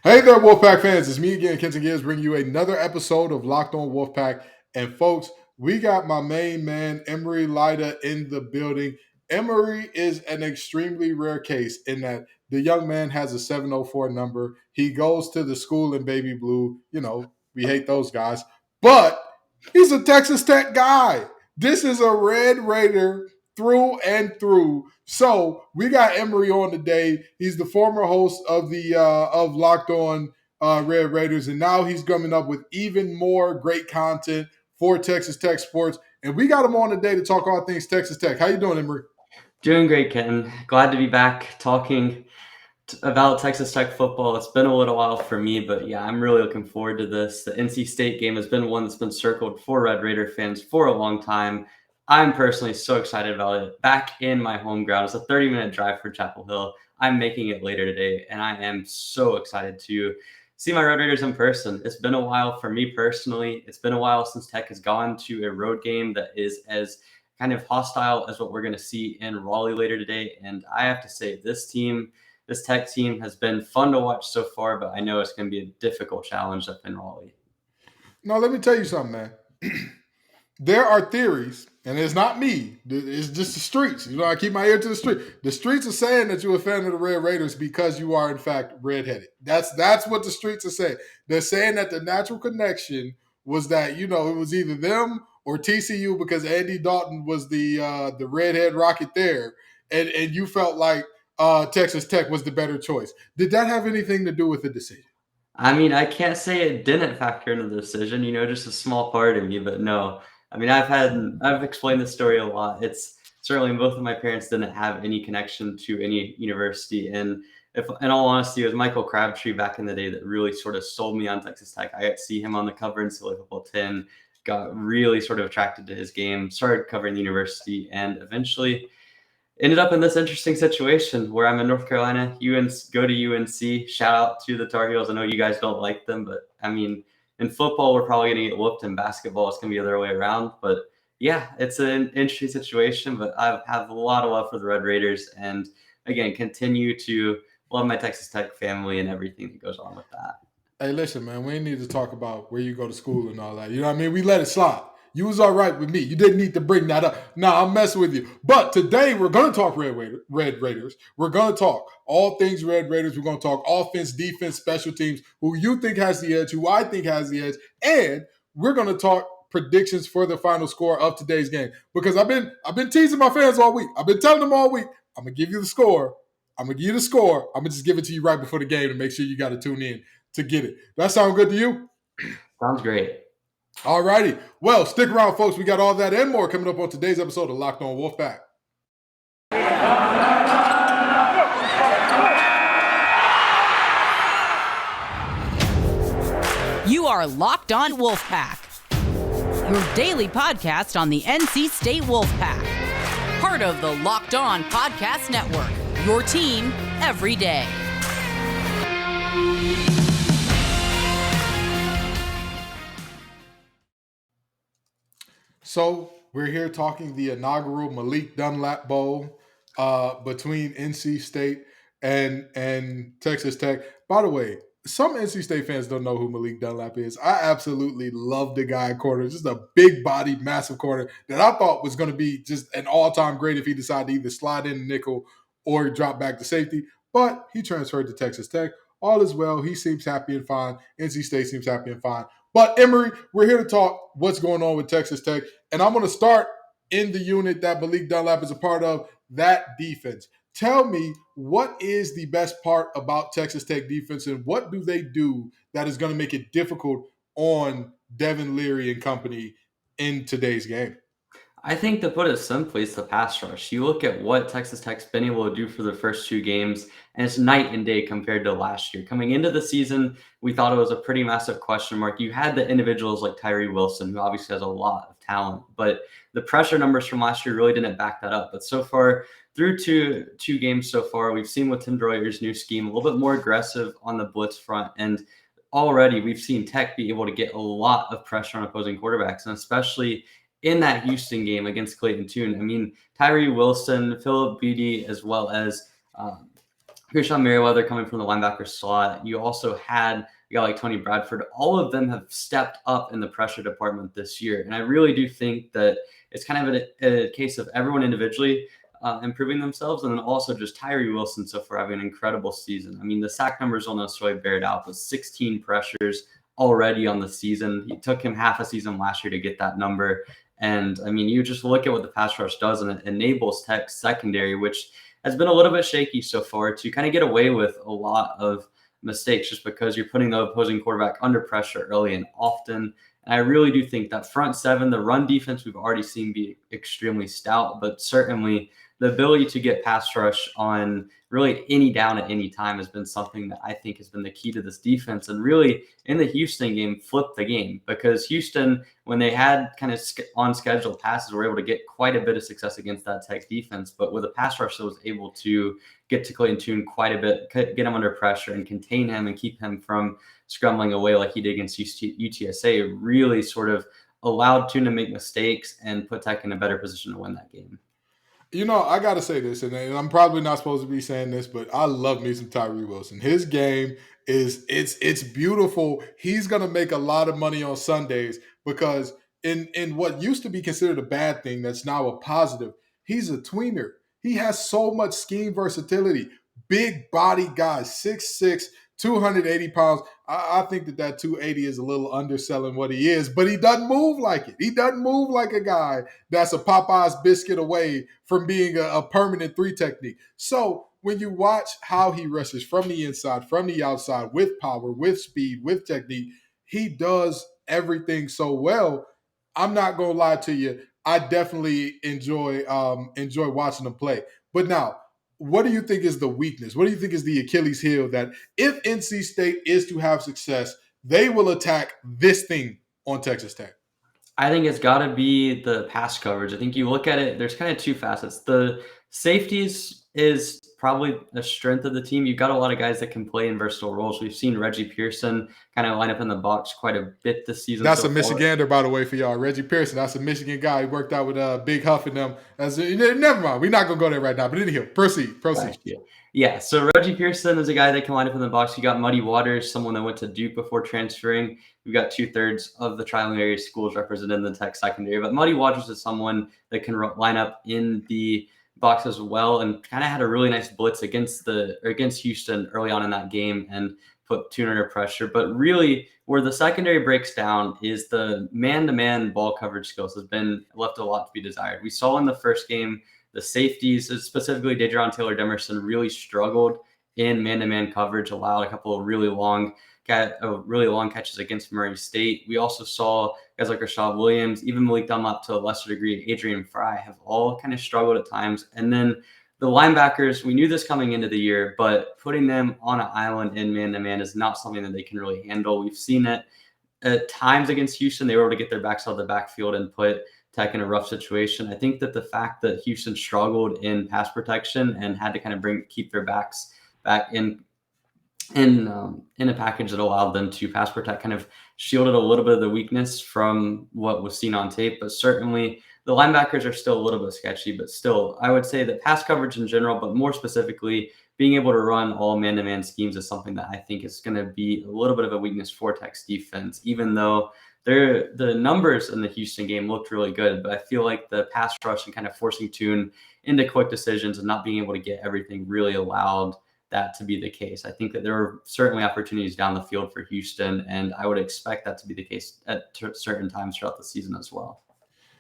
Hey there, Wolfpack fans. It's me again, Kenton bringing you another episode of Locked On Wolfpack. And folks, we got my main man, Emery Lida, in the building. Emery is an extremely rare case in that the young man has a 704 number. He goes to the school in baby blue. You know, we hate those guys. But he's a Texas Tech guy. This is a Red Raider through and through. So we got Emery on today. He's the former host of the of Locked On Red Raiders, and now he's coming up with even more great content for Texas Tech sports. And we got him on today to talk all things Texas Tech. How you doing, Emery? Doing great, Kenton. Glad to be back talking about Texas Tech football. It's been a little while for me, but yeah, I'm really looking forward to this. The NC State game has been one that's been circled for Red Raider fans for a long time. I'm personally so excited about it. Back in my home ground, it's a 30-minute drive for Chapel Hill. I'm making it later today, and I am so excited to see my Red Raiders in person. It's been a while for me personally. It's been a while since Tech has gone to a road game that is as kind of hostile as what we're going to see in Raleigh later today. And I have to say, this Tech team has been fun to watch so far, but I know it's going to be a difficult challenge up in Raleigh. No, let me tell you something, man. There are theories, and it's not me. It's just the streets. You know, I keep my ear to the street. The streets are saying that you're a fan of the Red Raiders because you are, in fact, redheaded. That's what the streets are saying. They're saying that the natural connection was that, you know, it was either them or TCU because Andy Dalton was the redhead rocket there, and you felt like Texas Tech was the better choice. Did that have anything to do with the decision? I mean, I can't say it didn't factor into the decision, just a small part of me, but no. I mean, I've explained this story a lot. It's certainly both of my parents didn't have any connection to any university. And if, in all honesty, it was Michael Crabtree back in the day that really sort of sold me on Texas Tech. I got to see him on the cover in Silly Football 10, got really sort of attracted to his game, started covering the university, and eventually ended up in this interesting situation where I'm in North Carolina. Go to UNC. Shout out to the Tar Heels. I know you guys don't like them, but I mean, in football, we're probably going to get whooped. In basketball, it's going to be the other way around. But yeah, it's an interesting situation. But I have a lot of love for the Red Raiders, and again, continue to love my Texas Tech family and everything that goes on with that. Hey, listen, man, we ain't need to talk about where you go to school and all that. You know what I mean? We let it slide. You was all right with me. You didn't need to bring that up. Nah, I'm messing with you. But today we're going to talk Red Raiders. We're going to talk all things Red Raiders. We're going to talk offense, defense, special teams, who you think has the edge, who I think has the edge. And we're going to talk predictions for the final score of today's game. Because I've been teasing my fans all week. I've been telling them all week, I'm going to give you the score. I'm going to give you the score. I'm going to just give it to you right before the game to make sure you got to tune in to get it. That sound good to you? Sounds great. All righty. Well, stick around, folks. We got all that and more coming up on today's episode of Locked On Wolfpack. You are Locked On Wolfpack, your daily podcast on the NC State Wolfpack. Part of the Locked On Podcast Network, your team every day. So we're here talking the inaugural Malik Dunlap Bowl between NC State and Texas Tech. By the way, some NC State fans don't know who Malik Dunlap is. I absolutely love the guy at corner. Just a big-bodied, massive corner that I thought was going to be just an all-time great if he decided to either slide in nickel or drop back to safety. But he transferred to Texas Tech. All is well. He seems happy and fine. NC State seems happy and fine. But Emery, we're here to talk what's going on with Texas Tech. And I'm going to start in the unit that Malik Dunlap is a part of, that defense. Tell me, what is the best part about Texas Tech defense, and what do they do that is going to make it difficult on Devin Leary and company in today's game? I think, to put it simply, it's the pass rush. You look at what Texas Tech's been able to do for the first two games, and it's night and day compared to last year. Coming into the season, we thought it was a pretty massive question mark. You had the individuals like Tyree Wilson, who obviously has a lot of talent, but the pressure numbers from last year really didn't back that up. But so far, through two games so far, we've seen with Tim Droyer's new scheme, a little bit more aggressive on the blitz front, and already we've seen Tech be able to get a lot of pressure on opposing quarterbacks, and especially in that Houston game against Clayton Tune. I mean, Tyree Wilson, Philip Beatty, as well as Krishan Merriweather coming from the linebacker slot. You also had a guy like Tony Bradford. All of them have stepped up in the pressure department this year. And I really do think that it's kind of a case of everyone individually improving themselves, and then also just Tyree Wilson so far having an incredible season. I mean, the sack numbers don't necessarily bear it out, but 16 pressures already on the season. It took him half a season last year to get that number. And I mean, you just look at what the pass rush does, and it enables Tech's secondary, which has been a little bit shaky so far, to kind of get away with a lot of mistakes just because you're putting the opposing quarterback under pressure early and often. And I really do think that front seven, the run defense, we've already seen be extremely stout, but certainly the ability to get pass rush on really any down at any time has been something that I think has been the key to this defense. And really in the Houston game, flipped the game, because Houston, when they had kind of on schedule passes, were able to get quite a bit of success against that Tech defense. But with a pass rush that was able to get to Clayton Tune quite a bit, get him under pressure and contain him and keep him from scrambling away like he did against UTSA, really sort of allowed Tune to make mistakes and put Tech in a better position to win that game. You know, I got to say this, and I'm probably not supposed to be saying this, but I love me some Tyree Wilson. His game it's beautiful. He's going to make a lot of money on Sundays because in what used to be considered a bad thing that's now a positive, he's a tweener. He has so much scheme versatility. Big body guy, 6'6", 280 pounds. I think that 280 is a little underselling what he is, but he doesn't move like it. He doesn't move like a guy that's a Popeye's biscuit away from being a permanent 3 technique. So when you watch how he rushes from the inside, from the outside, with power, with speed, with technique, he does everything so well. I'm not going to lie to you. I definitely enjoy watching him play. But now, what do you think is the weakness? What do you think is the Achilles heel that if NC State is to have success, they will attack this thing on Texas Tech? I think it's got to be the pass coverage. I think you look at it, there's kind of two facets. The safeties is probably a strength of the team. You've got a lot of guys that can play in versatile roles. We've seen Reggie Pearson kind of line up in the box quite a bit this season. That's a Michigander, by the way, for y'all. Reggie Pearson, that's a Michigan guy. He worked out with Big Huff and them. Never mind. We're not going to go there right now. But anyhow, proceed. Yeah, so Reggie Pearson is a guy that can line up in the box. You got Muddy Waters, someone that went to Duke before transferring. We've got 2/3 of the tri-level area schools represented in the Tech secondary. But Muddy Waters is someone that can line up in the box as well, and kind of had a really nice blitz against Houston early on in that game and put Tune under pressure. But really, where the secondary breaks down is the man-to-man ball coverage skills has been left a lot to be desired. We saw in the first game the safeties, specifically Deidron Taylor-Demerson, really struggled in man-to-man coverage, allowed a couple of really long catches against Murray State. We also saw guys like Rashad Williams, even Malik Dunlap to a lesser degree, Adrian Fry, have all kind of struggled at times. And then the linebackers, we knew this coming into the year, but putting them on an island in man-to-man is not something that they can really handle. We've seen it at times against Houston. They were able to get their backs out of the backfield and put Tech in a rough situation. I think that the fact that Houston struggled in pass protection and had to kind of keep their backs back in a package that allowed them to pass protect kind of shielded a little bit of the weakness from what was seen on tape. But certainly the linebackers are still a little bit sketchy, but still I would say that pass coverage in general, but more specifically being able to run all man-to-man schemes is something that I think is going to be a little bit of a weakness for Tech's defense, even though the numbers in the Houston game looked really good. But I feel like the pass rush and kind of forcing Tune into quick decisions and not being able to get everything really allowed that to be the case. I think that there are certainly opportunities down the field for Houston, and I would expect that to be the case at certain times throughout the season as well.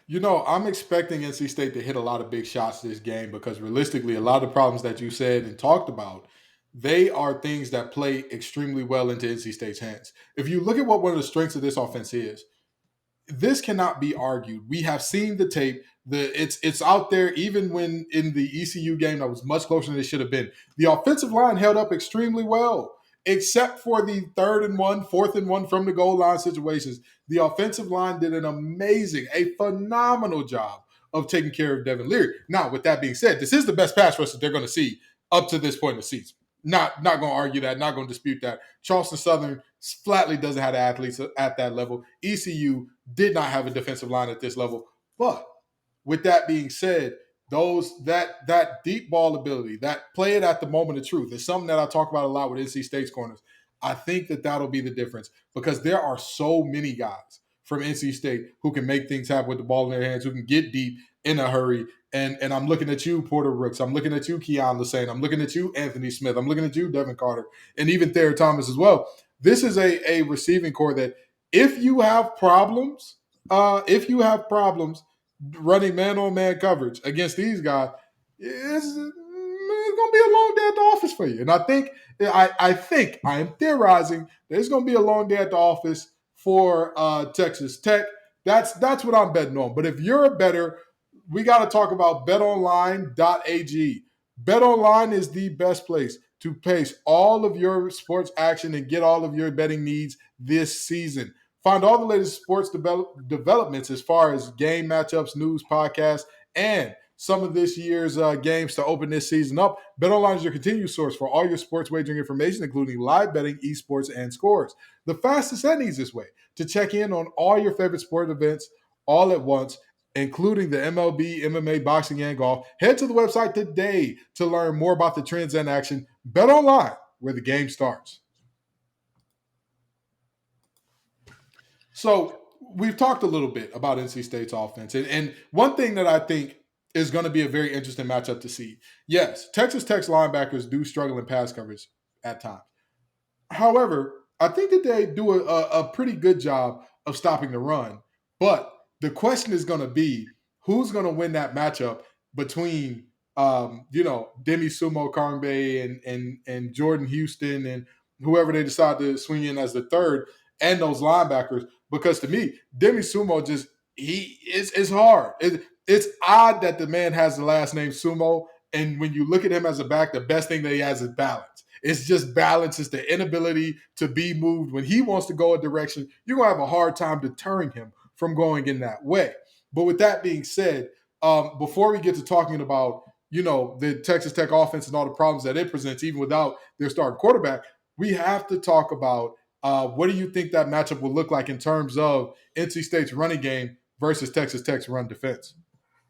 You know, I'm expecting NC State to hit a lot of big shots this game because realistically, a lot of the problems that you said and talked about, they are things that play extremely well into NC State's hands. If you look at what one of the strengths of this offense is, this cannot be argued. We have seen the tape. It's out there even when in the ECU game that was much closer than it should have been. The offensive line held up extremely well, except for the 3rd and 1, 4th and 1 from the goal line situations. The offensive line did a phenomenal job of taking care of Devin Leary. Now, with that being said, this is the best pass rush that they're going to see up to this point in the season. Not going to argue that, not going to dispute that. Charleston Southern flatly doesn't have the athletes at that level. ECU did not have a defensive line at this level. But with that being said, that deep ball ability, that play it at the moment of truth, is something that I talk about a lot with NC State's corners. I think that'll be the difference because there are so many guys from NC State who can make things happen with the ball in their hands, who can get deep in a hurry. And I'm looking at you, Porter Rooks. I'm looking at you, Keon Lassane. I'm looking at you, Anthony Smith. I'm looking at you, Devin Carter, and even Thayer Thomas as well. This is a receiving core that if you have problems running man-on-man coverage against these guys, it's going to be a long day at the office for you. And I think I am theorizing there's going to be a long day at the office for Texas Tech. That's what I'm betting on. But if you're a bettor, we got to talk about betonline.ag. BetOnline is the best place to place all of your sports action and get all of your betting needs this season. Find all the latest sports developments as far as game matchups, news, podcasts, and some of this year's games to open this season up. BetOnline is your continued source for all your sports wagering information, including live betting, esports, and scores. The fastest and easiest way to check in on all your favorite sport events all at once, including the MLB, MMA, boxing, and golf. Head to the website today to learn more about the trends and action. BetOnline, where the game starts. So we've talked a little bit about NC State's offense. And one thing that I think is going to be a very interesting matchup to see. Yes, Texas Tech's linebackers do struggle in pass coverage at times. However, I think that they do a pretty good job of stopping the run. But the question is going to be, who's going to win that matchup between, Demi Sumo Kangbe and Jordan Houston and whoever they decide to swing in as the third and those linebackers? Because to me, Demi Sumo it's hard. It's odd that the man has the last name Sumo, and when you look at him as a back, the best thing that he has is balance. It's just balance. It's the inability to be moved. When he wants to go a direction, you're going to have a hard time deterring him from going in that way. But with that being said, before we get to talking about, the Texas Tech offense and all the problems that it presents, even without their starting quarterback, we have to talk about what do you think that matchup will look like in terms of NC State's running game versus Texas Tech's run defense?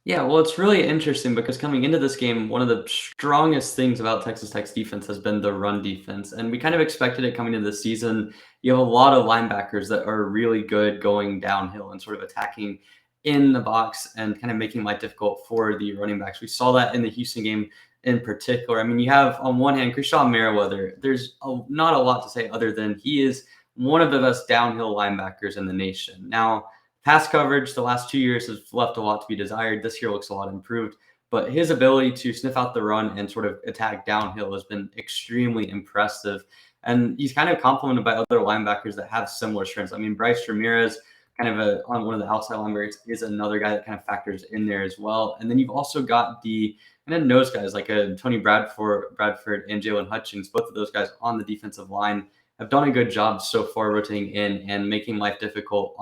Yeah, well, it's really interesting because coming into this game, one of the strongest things about Texas Tech's defense has been the run defense. And we kind of expected it coming into the season. You have a lot of linebackers that are really good going downhill and sort of attacking in the box and kind of making life difficult for the running backs. We saw that in the Houston game in particular. I mean, you have on one hand, Krishawn Merriweather. There's not a lot to say other than he is one of the best downhill linebackers in the nation. Now, pass coverage the last 2 years has left a lot to be desired. This year looks a lot improved, but his ability to sniff out the run and sort of attack downhill has been extremely impressive. And he's kind of complemented by other linebackers that have similar strengths. I mean, Bryce Ramirez, kind of on one of the outside linebackers, is another guy that kind of factors in there as well. And then you've also got the kind of nose guys like Tony Bradford and Jalen Hutchings. Both of those guys on the defensive line have done a good job so far rotating in and making life difficult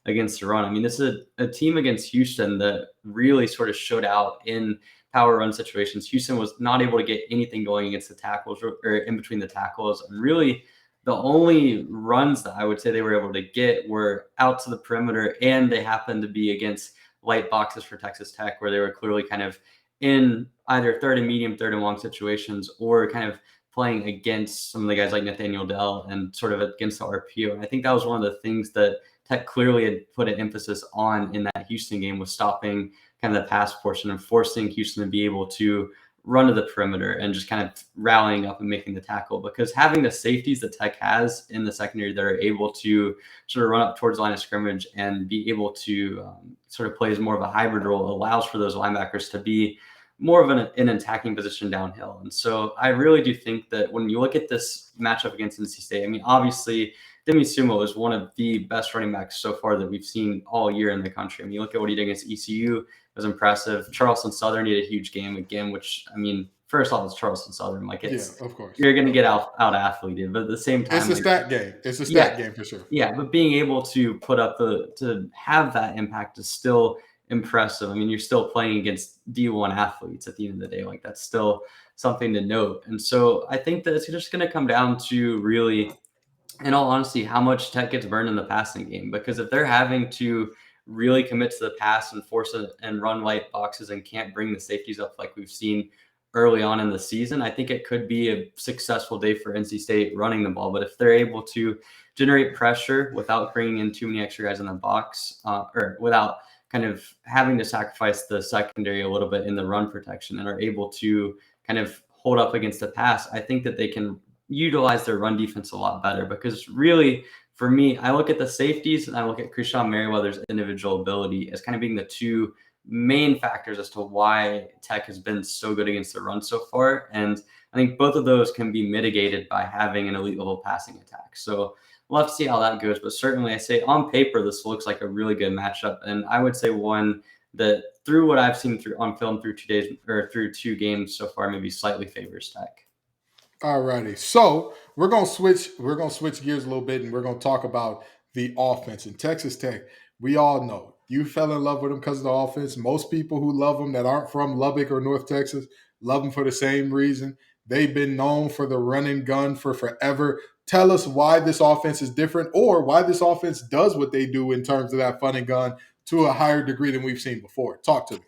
against the run. I mean, this is a team against Houston that really sort of showed out in power run situations. Houston was not able to get anything going against the tackles or in between the tackles. And really, the only runs that I would say they were able to get were out to the perimeter, and they happened to be against light boxes for Texas Tech, where they were clearly kind of in either third and medium, third and long situations, or kind of playing against some of the guys like Nathaniel Dell and sort of against the RPO. And I think that was one of the things that Tech clearly had put an emphasis on in that Houston game, was stopping kind of the pass portion and forcing Houston to be able to run to the perimeter and just kind of rallying up and making the tackle. Because having the safeties that Tech has in the secondary that are able to sort of run up towards the line of scrimmage and be able to sort of play as more of a hybrid role allows for those linebackers to be more of an attacking position downhill. And so I really do think that when you look at this matchup against NC State, I mean, obviously Demi Sumo is one of the best running backs so far that we've seen all year in the country. I mean, you look at what he did against ECU, it was impressive. Charleston Southern did a huge game again, which, I mean, first off, it's Charleston Southern. Like, it's, of course, you're going to get out athleted, but at the same time, it's a stat game. It's a stat game for sure. Yeah, but being able to put up to have that impact is still impressive. I mean, you're still playing against D1 athletes at the end of the day. Like, that's still something to note. And so I think that it's just going to come down to really, in all honesty, how much Tech gets burned in the passing game. Because if they're having to really commit to the pass and force it and run light boxes and can't bring the safeties up like we've seen early on in the season, I think it could be a successful day for NC State running the ball. But if they're able to generate pressure without bringing in too many extra guys in the box, or without kind of having to sacrifice the secondary a little bit in the run protection, and are able to kind of hold up against the pass, I think that they can utilize their run defense a lot better. Because really, for me, I look at the safeties and I look at Krishan Merriweather's individual ability as kind of being the two main factors as to why Tech has been so good against the run so far. And I think both of those can be mitigated by having an elite level passing attack. So we'll have to see how that goes. But certainly I say on paper, this looks like a really good matchup. And I would say one that through what I've seen through on film through 2 days or through 2 games so far, maybe slightly favors Tech. All righty. So we're gonna switch gears a little bit, and we're gonna talk about the offense. In Texas Tech, we all know you fell in love with them because of the offense. Most people who love them that aren't from Lubbock or North Texas love them for the same reason. They've been known for the run and gun for forever. Tell us why this offense is different, or why this offense does what they do in terms of that fun and gun to a higher degree than we've seen before. Talk to me.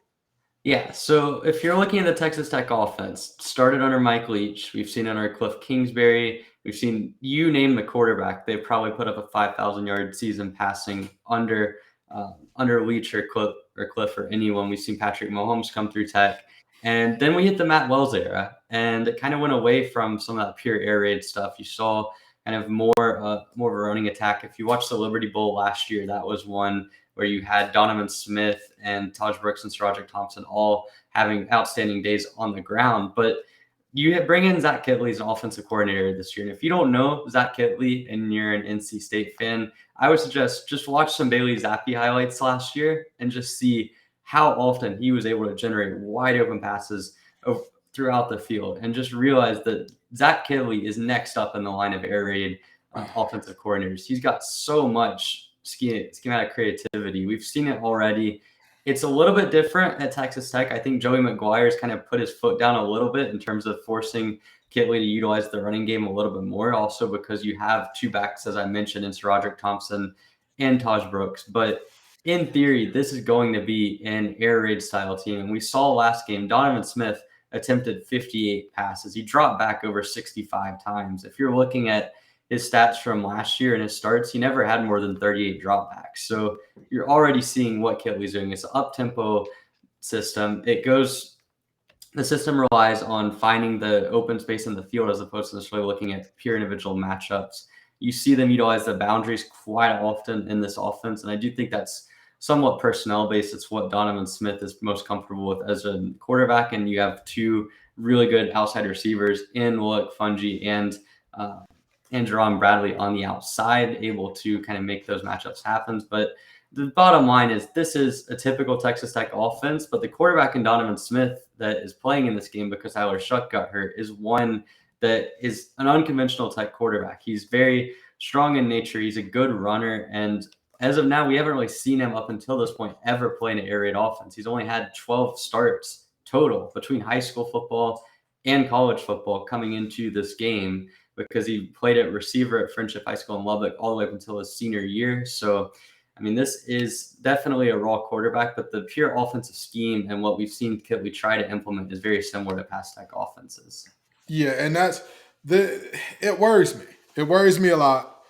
Yeah, so if you're looking at the Texas Tech offense, started under Mike Leach, we've seen under Cliff Kingsbury, we've seen you name the quarterback. They've probably put up a 5,000-yard season passing under Leach or Cliff or anyone. We've seen Patrick Mahomes come through Tech, and then we hit the Matt Wells era, and it kind of went away from some of that pure air raid stuff. You saw kind of more of a running attack. If you watched the Liberty Bowl last year, that was one where you had Donovan Smith and Taj Brooks and Sir Thompson all having outstanding days on the ground. But you bring in Zach Kitley as an offensive coordinator this year. And if you don't know Zach Kitley and you're an NC State fan, I would suggest just watch some Bailey Zappi highlights last year and just see how often he was able to generate wide open passes throughout the field, and just realize that Zach Kitley is next up in the line of air raid offensive coordinators. He's got so much schematic creativity. We've seen it already. It's a little bit different at Texas Tech. I think Joey McGuire's kind of put his foot down a little bit in terms of forcing Kitley to utilize the running game a little bit more, also because you have 2 backs, as I mentioned, in Sir Thompson and Taj Brooks. But in theory, this is going to be an air raid style team. And we saw last game, Donovan Smith attempted 58 passes. He dropped back over 65 times. If you're looking at his stats from last year and his starts, he never had more than 38 dropbacks. So you're already seeing what Kitley's doing. It's an up-tempo system. The system relies on finding the open space in the field as opposed to necessarily looking at pure individual matchups. You see them utilize the boundaries quite often in this offense, and I do think that's somewhat personnel-based. It's what Donovan Smith is most comfortable with as a quarterback, and you have 2 really good outside receivers in Loic Fungi and Jerron Bradley on the outside, able to kind of make those matchups happen. But the bottom line is this is a typical Texas Tech offense, but the quarterback in Donovan Smith that is playing in this game because Tyler Shuck got hurt is one that is an unconventional type quarterback. He's very strong in nature. He's a good runner. And as of now, we haven't really seen him up until this point ever play an air raid offense. He's only had 12 starts total between high school football and college football coming into this game, because he played at receiver at Friendship High School in Lubbock all the way up until his senior year. So, I mean, this is definitely a raw quarterback, but the pure offensive scheme and what we've seen Kitley try to implement is very similar to past Tech offenses. Yeah, and it worries me. It worries me a lot.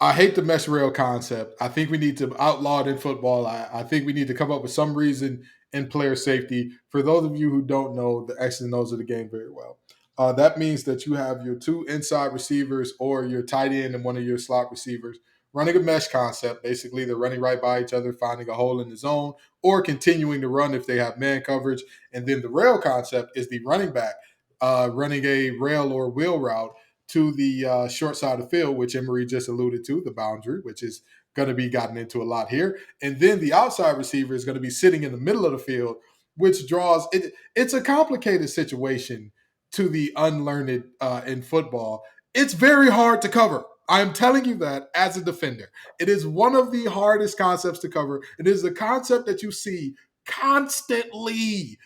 I hate the mesh rail concept. I think we need to outlaw it in football. I think we need to come up with some reason in player safety. For those of you who don't know the X's and O's of the game very well, that means that you have your 2 inside receivers or your tight end and one of your slot receivers running a mesh concept. Basically, they're running right by each other, finding a hole in the zone, or continuing to run if they have man coverage. And then the rail concept is the running back running a rail or wheel route to the short side of the field, which Emery just alluded to, the boundary, which is going to be gotten into a lot here. And then the outside receiver is going to be sitting in the middle of the field, which draws it. It's a complicated situation to the unlearned in football. It's very hard to cover. I'm telling you that as a defender. It is one of the hardest concepts to cover. It is a concept that you see constantly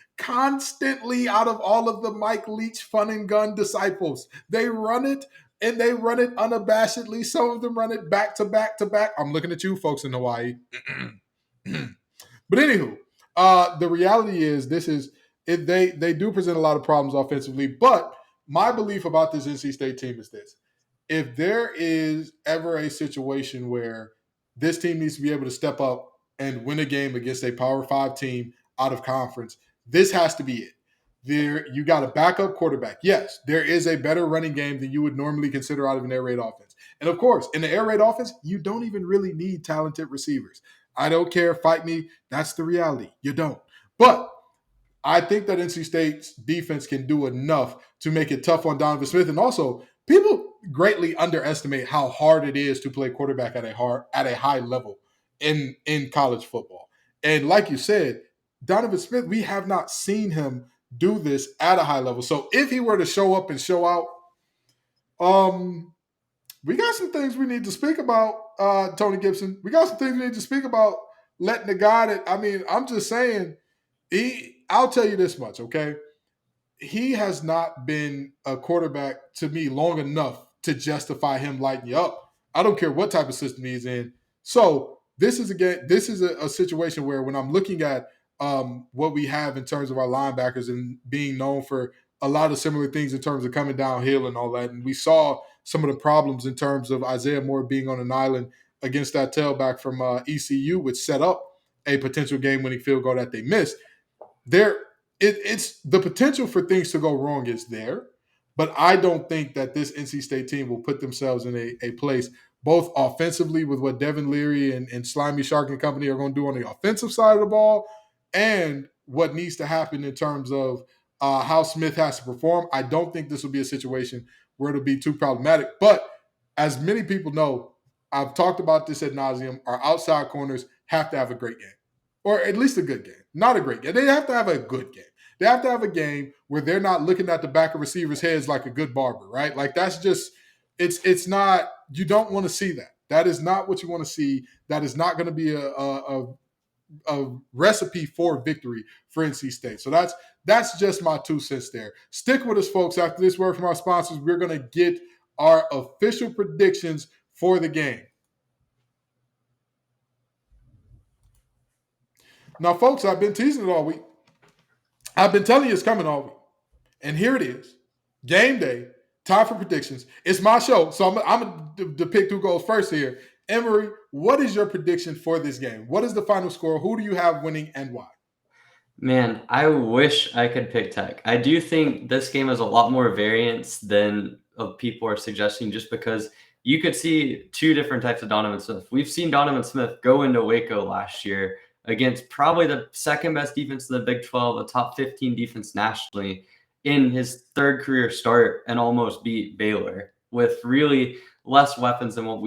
out of all of the Mike Leach fun and gun disciples. They run it, and they run it unabashedly. Some of them run it back to back to back. I'm looking at you folks in Hawaii. But anywho, the reality is they do present a lot of problems offensively. But my belief about this NC State team is this: if there is ever a situation where this team needs to be able to step up and win a game against a Power 5 team out of conference, this has to be it. You got a backup quarterback. Yes, there is a better running game than you would normally consider out of an air raid offense. And of course, in the air raid offense, you don't even really need talented receivers. I don't care, fight me. That's the reality. You don't. But I think that NC State's defense can do enough to make it tough on Donovan Smith. And also, people greatly underestimate how hard it is to play quarterback at a high level in college football. And like you said, Donovan Smith, we have not seen him do this at a high level. So if he were to show up and show out, we got some things we need to speak about, Tony Gibson. We got some things we need to speak about letting the guy that, I mean, I'm just saying, I'll tell you this much, okay? He has not been a quarterback to me long enough to justify him lighting you up. I don't care what type of system he's in. So this is a situation where when I'm looking at what we have in terms of our linebackers and being known for a lot of similar things in terms of coming downhill and all that, and we saw some of the problems in terms of Isaiah Moore being on an island against that tailback from ECU, which set up a potential game-winning field goal that they missed. It's the potential for things to go wrong is there, but I don't think that this NC State team will put themselves in a place both offensively with what Devin Leary and Slimy Shark and company are going to do on the offensive side of the ball and what needs to happen in terms of how Smith has to perform. I don't think this will be a situation where it'll be too problematic. But as many people know, I've talked about this ad nauseum, our outside corners have to have a great game, or at least a good game. Not a great game. They have to have a good game. They have to have a game where they're not looking at the back of receivers' heads like a good barber, right? Like that's just, it's not, you don't want to see that. That is not what you want to see. That is not going to be a recipe for victory for NC State. So that's just my 2 cents there. Stick with us, folks. After this word from our sponsors, we're going to get our official predictions for the game. Now, folks, I've been teasing it all week. I've been telling you it's coming all week. And here it is. Game day. Time for predictions. It's my show, so I'm going to pick who goes first here. Emory, what is your prediction for this game? What is the final score? Who do you have winning and why? Man, I wish I could pick Tech. I do think this game has a lot more variance than people are suggesting, just because you could see 2 different types of Donovan Smith. We've seen Donovan Smith go into Waco last year against probably the second best defense in the Big 12, a top 15 defense nationally, in his 3rd career start and almost beat Baylor with really less weapons than what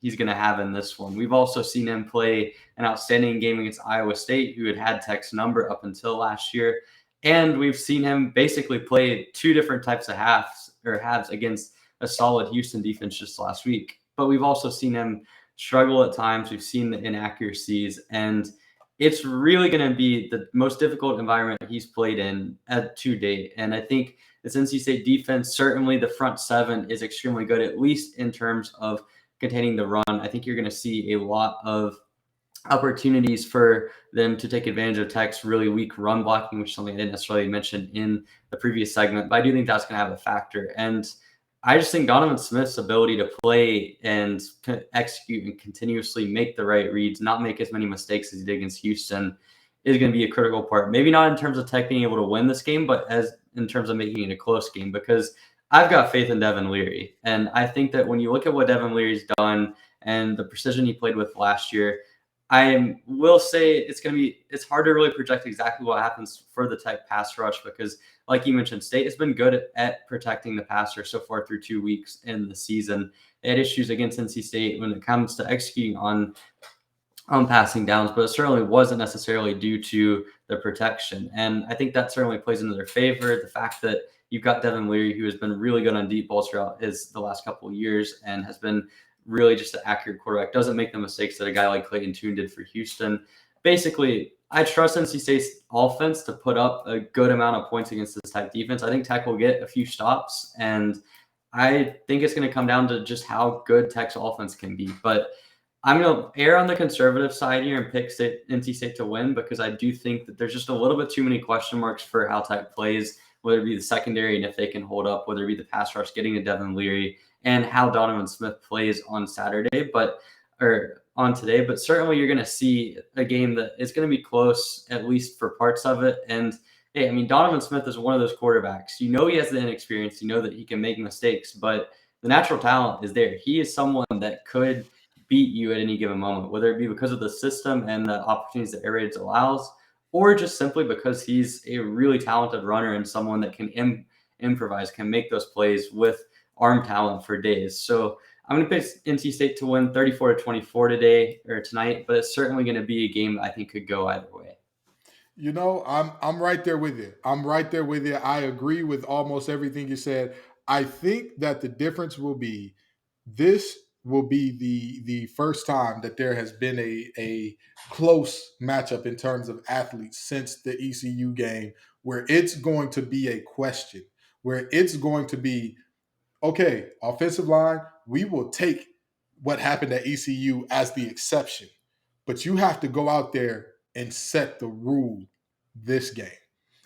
he's going to have in this one. We've also seen him play an outstanding game against Iowa State, who had Tech's number up until last year. And we've seen him basically play 2 different types of halves against a solid Houston defense just last week. But we've also seen him struggle at times. We've seen the inaccuracies, and it's really going to be the most difficult environment he's played in to date. And I think this NC State defense, certainly the front 7, is extremely good, at least in terms of containing the run. I think you're going to see a lot of opportunities for them to take advantage of Tech's really weak run blocking, which is something I didn't necessarily mention in the previous segment, but I do think that's going to have a factor. And I just think Donovan Smith's ability to play and execute and continuously make the right reads, not make as many mistakes as he did against Houston, is going to be a critical part. Maybe not in terms of Tech being able to win this game, but as in terms of making it a close game, because I've got faith in Devin Leary. And I think that when you look at what Devin Leary's done and the precision he played with last year, I will say it's hard to really project exactly what happens for the Tech pass rush, because like you mentioned, State has been good at protecting the passer so far through 2 weeks in the season. They had issues against NC State when it comes to executing on passing downs, but it certainly wasn't necessarily due to the protection. And I think that certainly plays into their favor. The fact that you've got Devin Leary, who has been really good on deep balls throughout the last couple of years and has been really just an accurate quarterback, doesn't make the mistakes that a guy like Clayton Tune did for Houston. Basically, I trust NC State's offense to put up a good amount of points against this Tech defense. I think Tech will get a few stops, and I think it's going to come down to just how good Tech's offense can be. But I'm going to err on the conservative side here and pick NC State to win, because I do think that there's just a little bit too many question marks for how Tech plays, whether it be the secondary and if they can hold up, whether it be the pass rush getting to Devin Leary, and how Donovan Smith plays on today. But certainly you're going to see a game that is going to be close, at least for parts of it. And hey, I mean, Donovan Smith is one of those quarterbacks. You know he has the inexperience. You know that he can make mistakes, but the natural talent is there. He is someone that could beat you at any given moment, whether it be because of the system and the opportunities that air raids allows, or just simply because he's a really talented runner and someone that can improvise, can make those plays with arm talent for days. So I'm going to pick NC State to win 34-24 tonight, but it's certainly going to be a game that I think could go either way. You know, I'm right there with you. I agree with almost everything you said. I think that the difference will be this will be the first time that there has been a close matchup in terms of athletes since the ECU game, where it's going to be a question, where it's going to be, okay, offensive line, we will take what happened at ECU as the exception, but you have to go out there and set the rule this game.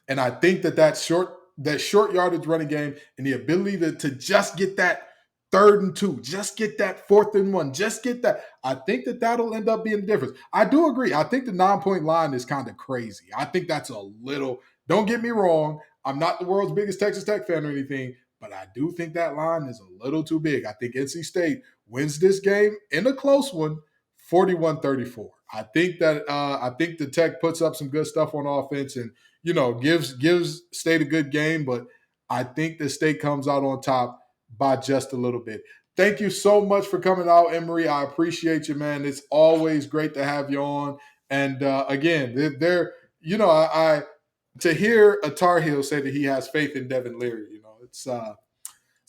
And I think that short yardage running game and the ability to just get that 3rd and 2, just get that 4th and 1, just get that. I think that'll end up being the difference. I do agree. I think the 9-point line is kind of crazy. I think that's a little, don't get me wrong, I'm not the world's biggest Texas Tech fan or anything, but I do think that line is a little too big. I think NC State wins this game in a close one, 41-34. I think the Tech puts up some good stuff on offense and, you know, gives State a good game, but I think the State comes out on top by just a little bit. Thank you so much for coming out, Emory. I appreciate you, man. It's always great to have you on. And again, I to hear a Tar Heel say that he has faith in Devin Leary, you know, it's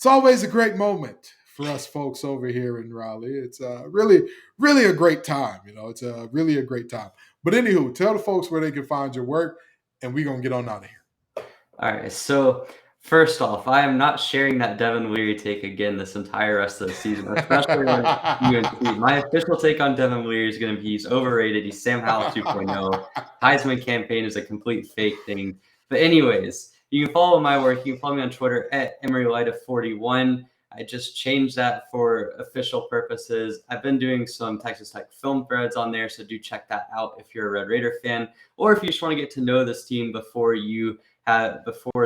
always a great moment for us folks over here in Raleigh. It's really, really a great time. You know, it's really a great time. But anywho, tell the folks where they can find your work, and we're going to get on out of here. All right. So first off, I am not sharing that Devin Leary take again this entire rest of the season, especially on UNC. My official take on Devin Leary is going to be he's overrated. He's Sam Howell 2.0. Heisman campaign is a complete fake thing. But anyways, you can follow my work. You can follow me on Twitter at EmoryLida41. I just changed that for official purposes. I've been doing some Texas Tech film threads on there, so do check that out if you're a Red Raider fan, or if you just want to get to know this team before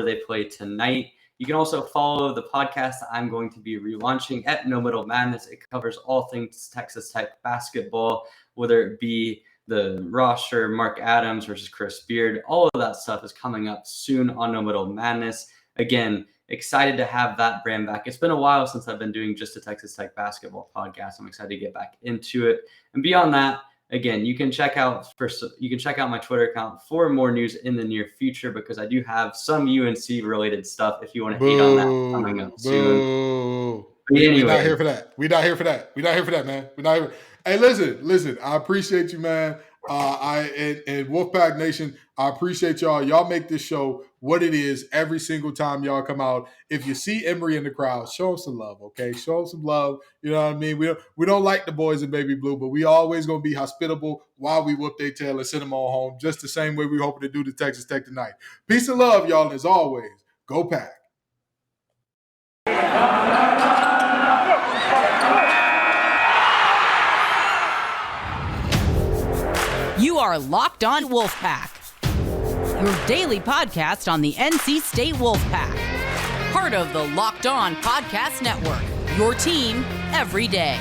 they play tonight. You can also follow the podcast that I'm going to be relaunching at No Middle Madness. It covers all things Texas Tech basketball, whether it be the roster, Mark Adams versus Chris Beard. All of that stuff is coming up soon on No Middle Madness. Again, excited to have that brand back. It's been a while since I've been doing just a Texas Tech basketball podcast. I'm excited to get back into it. And beyond that, again, you can check out my Twitter account for more news in the near future, because I do have some UNC related stuff if you want to hate on that coming up soon. Anyway. We're not here for that. We're not here for that, man. We're not here. Hey, listen. I appreciate you, man. And Wolfpack Nation, I appreciate y'all. Y'all make this show what it is every single time y'all come out. If you see Emory in the crowd, show him some love, okay? Show him some love. You know what I mean? We don't like the boys in baby blue, but we always gonna be hospitable while we whoop their tail and send them on home, just the same way we're hoping to do to Texas Tech tonight. Peace and love, y'all, and as always, go Pack. You are Locked On Wolfpack, your daily podcast on the NC State Wolfpack, part of the Locked On Podcast Network, your team every day.